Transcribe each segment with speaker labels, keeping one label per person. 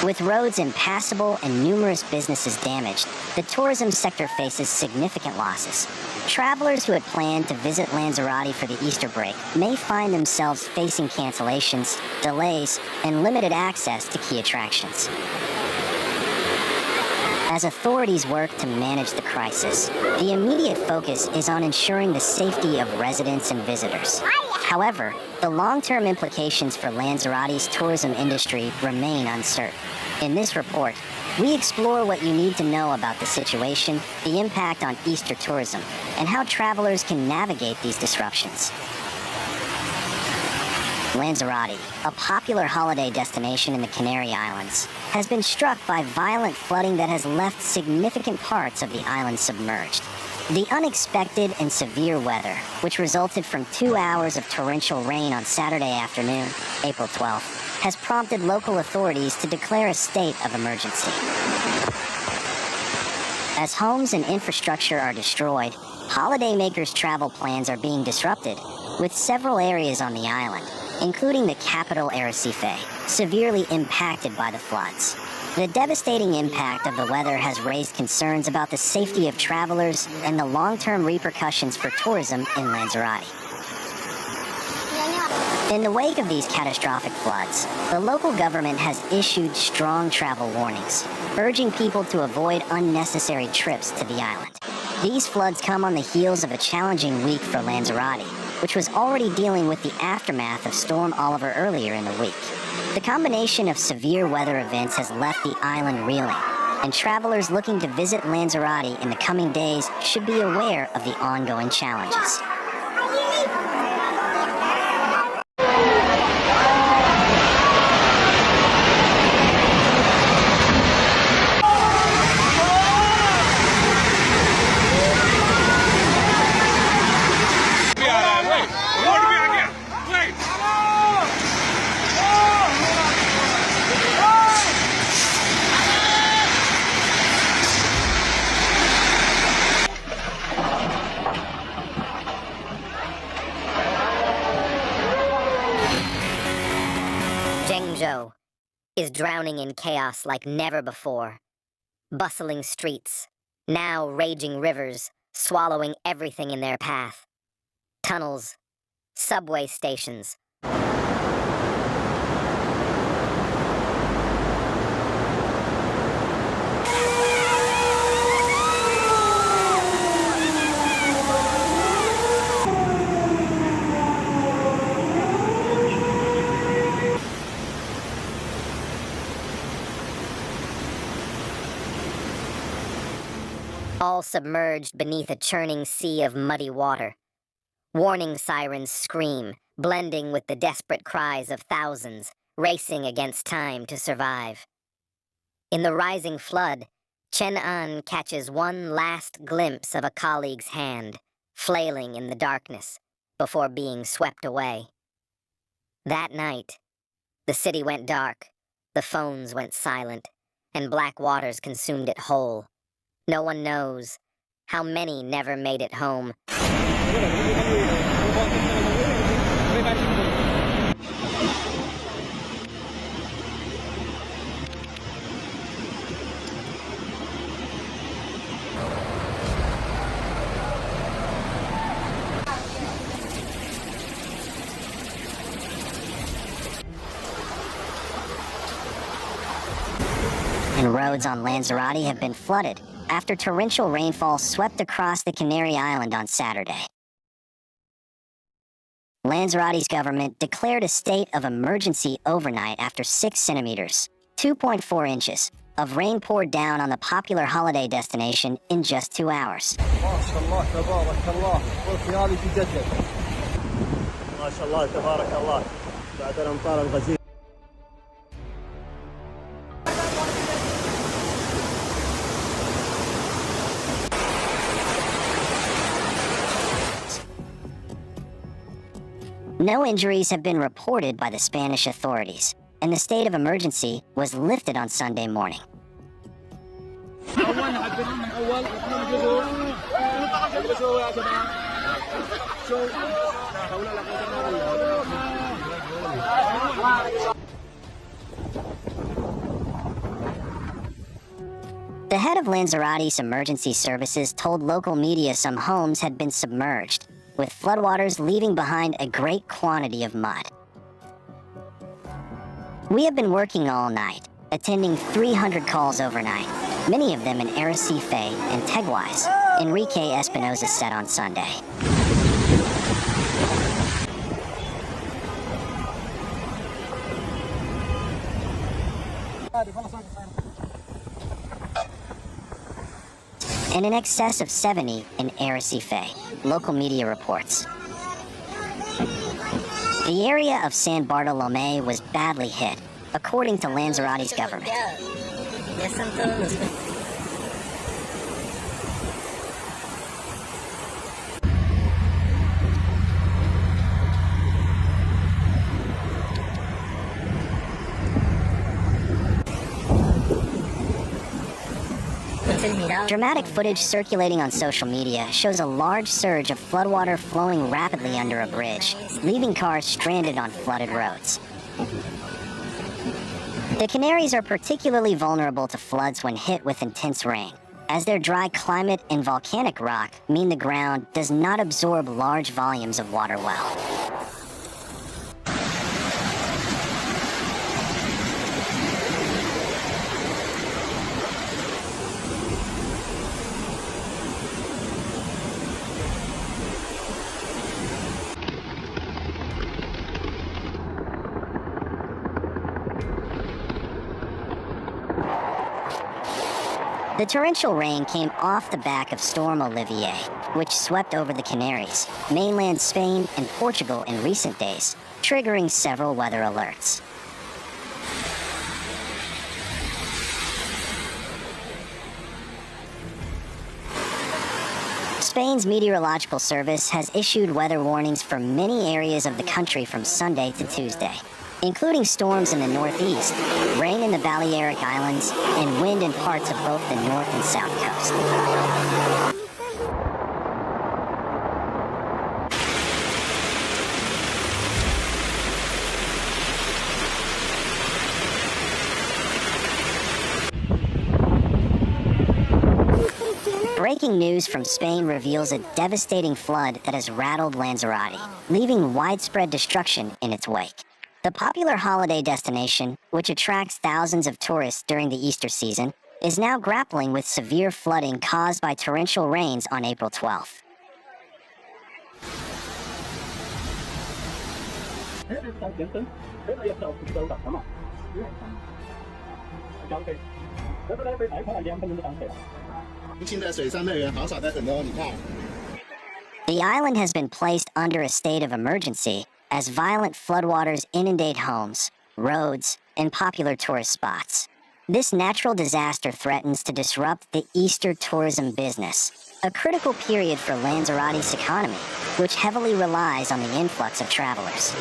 Speaker 1: With roads impassable and numerous businesses damaged, the tourism sector faces significant losses. Travelers who had planned to visit Lanzarote for the Easter break may find themselves facing cancellations, delays, and limited access to key attractions. As authorities work to manage the crisis, the immediate focus is on ensuring the safety of residents and visitors. However, the long-term implications for Lanzarote's tourism industry remain uncertain. In this report, we explore what you need to know about the situation, the impact on Easter tourism, and how travelers can navigate these disruptions. Lanzarote, a popular holiday destination in the Canary Islands, has been struck by violent flooding that has left significant parts of the island submerged. The unexpected and severe weather, which resulted from 2 hours of torrential rain on Saturday afternoon, April 12th, has prompted local authorities to declare a state of emergency. As homes and infrastructure are destroyed, holidaymakers' travel plans are being disrupted, with several areas on the island, including the capital Arrecife, severely impacted by the floods. The devastating impact of the weather has raised concerns about the safety of travelers and the long-term repercussions for tourism in Lanzarote. In the wake of these catastrophic floods, the local government has issued strong travel warnings, urging people to avoid unnecessary trips to the island. These floods come on the heels of a challenging week for Lanzarote, which was already dealing with the aftermath of Storm Oliver earlier in the week. The combination of severe weather events has left the island reeling, and travelers looking to visit Lanzarote in the coming days should be aware of the ongoing challenges. Is drowning in chaos like never before. Bustling streets, now raging rivers, swallowing everything in their path. Tunnels, subway stations. All submerged beneath a churning sea of muddy water. Warning sirens scream, blending with the desperate cries of thousands, racing against time to survive. In the rising flood, Chen An catches one last glimpse of a colleague's hand, flailing in the darkness, before being swept away. That night, the city went dark, the phones went silent, and black waters consumed it whole. No one knows how many never made it home. And roads on Lanzarote have been flooded after torrential rainfall swept across the Canary Island on Saturday. Lanzarote's government declared a state of emergency overnight after 6 centimeters, 2.4 inches, of rain poured down on the popular holiday destination in just 2 hours. No injuries have been reported by the Spanish authorities, and the state of emergency was lifted on Sunday morning. The head of Lanzarotte's emergency services told local media some homes had been submerged, with floodwaters leaving behind a great quantity of mud. We have been working all night, attending 300 calls overnight, many of them in Arrecife and Teguise, Enrique Espinosa said on Sunday. And in excess of 70 in Arrecife, local media reports. The area of San Bartolome was badly hit, according to Lanzarotte's government. Dramatic footage circulating on social media shows a large surge of floodwater flowing rapidly under a bridge, leaving cars stranded on flooded roads. The Canaries are particularly vulnerable to floods when hit with intense rain, as their dry climate and volcanic rock mean the ground does not absorb large volumes of water well. The torrential rain came off the back of Storm Olivier, which swept over the Canaries, mainland Spain, and Portugal in recent days, triggering several weather alerts. Spain's meteorological service has issued weather warnings for many areas of the country from Sunday to Tuesday, including storms in the northeast, rain in the Balearic Islands, and wind in parts of both the north and south coast. Breaking news from Spain reveals a devastating flood that has rattled Lanzarote, leaving widespread destruction in its wake. The popular holiday destination, which attracts thousands of tourists during the Easter season, is now grappling with severe flooding caused by torrential rains on April 12th. The island has been placed under a state of emergency as violent floodwaters inundate homes, roads, and popular tourist spots. This natural disaster threatens to disrupt the Easter tourism business, a critical period for Lanzarote's economy, which heavily relies on the influx of travelers.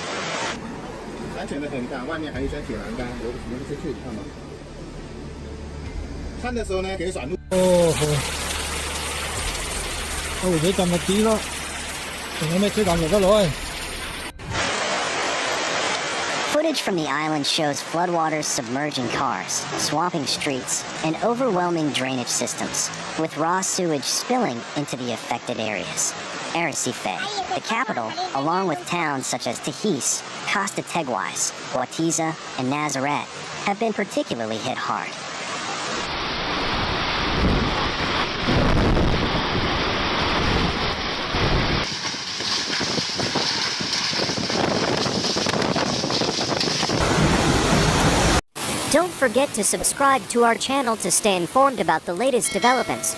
Speaker 1: Footage from the island shows floodwaters submerging cars, swamping streets, and overwhelming drainage systems, with raw sewage spilling into the affected areas. Arrecife, the capital, along with towns such as Teguise, Costa Teguise, Guatiza, and Nazareth, have been particularly hit hard. Don't forget to subscribe to our channel to stay informed about the latest developments.